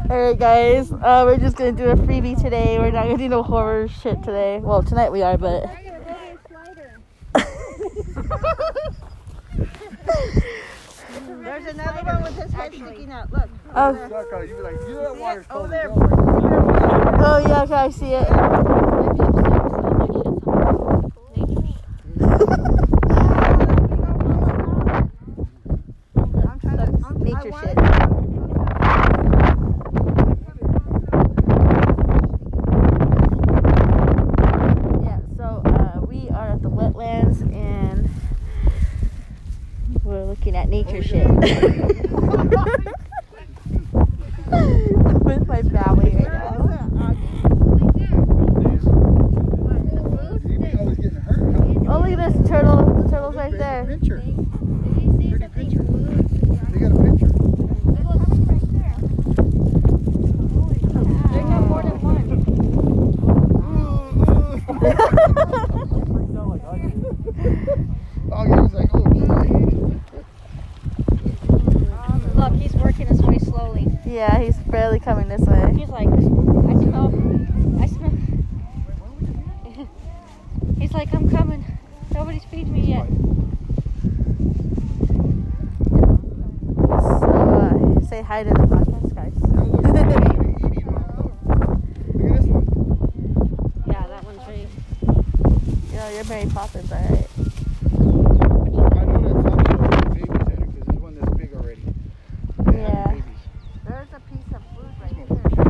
Alright guys, we're just gonna do a freebie today. We're not gonna do no horror shit today. Well, tonight we are, but... There's another one with his head sticking out. Look. Oh. You be like, you know that water's cold. Oh yeah, okay, I see it. Nature shit. Yeah, so we are at the wetlands and we're looking at nature shit. With my family right now. Oh, look at this turtle. The turtle's right there. Picture. Pretty picture. They got a picture. They got more than one. Oh, yeah, he's like, oh, Look, he's working his way slowly. Yeah, he's barely coming this way. He's like, I smell. He's like, I'm coming. Nobody's feeding me yet. So, say hi to the podcast, guys. Look at this one. Yeah, that one's right. You know, you're Mary Poppins, alright. I know that's also babies in it because there's one that's big already. They have Yeah. babies. There's a piece of food right Smoke. here.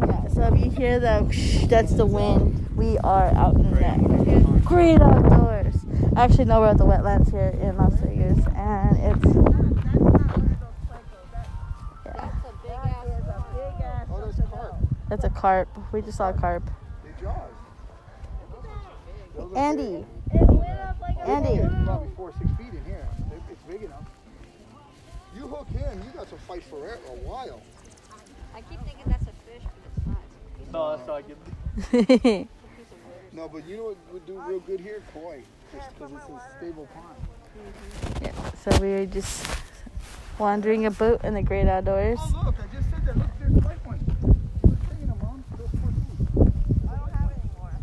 Yeah, so if you hear the whoosh, that's the wind. We are out in the great outdoors. Actually, no, we're at the wetlands here in Las Vegas, and it's That's a big ass. Oh, that's carp. it's a carp. We just saw a carp. They jaws. Those are Andy, big. Andy. It's probably 4 or 6 feet in here. It's big enough. You hook him, you got to fight for a while. I keep thinking that's a fish, but it's not. No, but you know what would do real good here? Koi. Just because it's a stable pond. Yeah, so we were just wandering about in the great outdoors. Oh, look, I just said that. Look, there's a white one. Look, taking them, Mom. Those poor things. I don't have any more.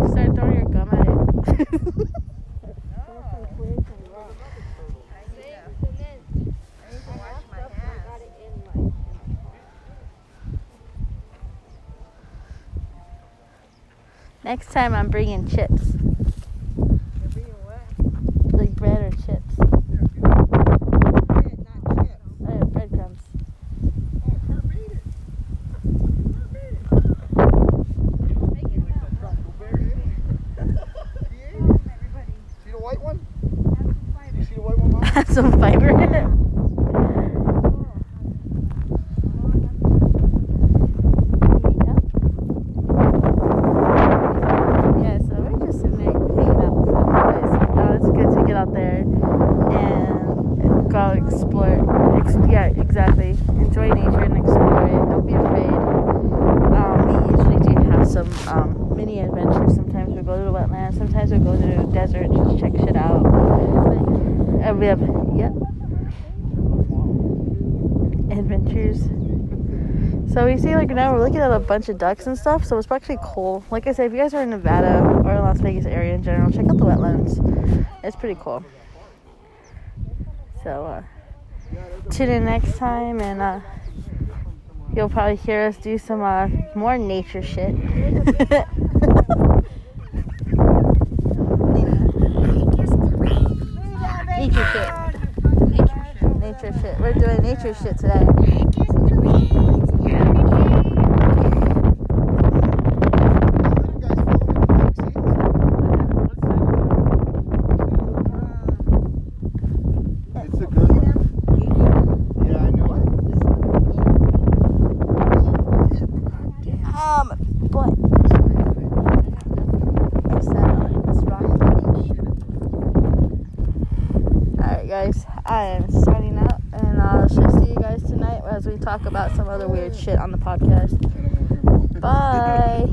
Start throwing your gum at it. Next time I'm bringing chips. You're being what? Like bread or chips. Bread, not chips. Breadcrumbs. Oh, carp ate it. Carp ate it. Tropical bear ate it. He ate it. See the white one? You see the white one, Mom? Have some fiber in it. Yeah, so we're just sitting there hanging out with some boys. It's good to get out there and go explore. Yeah, exactly. Enjoy nature and explore it. Don't be afraid. We usually do have some mini adventures. Sometimes we go to the wetlands. Sometimes we go to the desert just check shit out. And we have, yep, adventures. So we see, like, now we're looking at a bunch of ducks and stuff, so it's actually cool. Like I said, if you guys are in Nevada or in Las Vegas area in general, check out the wetlands. It's pretty cool. So, tune in next time, and you'll probably hear us do some more nature shit. Nature shit. Nature shit. We're doing nature shit today. It's a good one. Yeah, I know it. But I sat on this rock. Alright guys, I am signing out, and I shall see you guys tonight as we talk about some other weird shit on the podcast. Bye.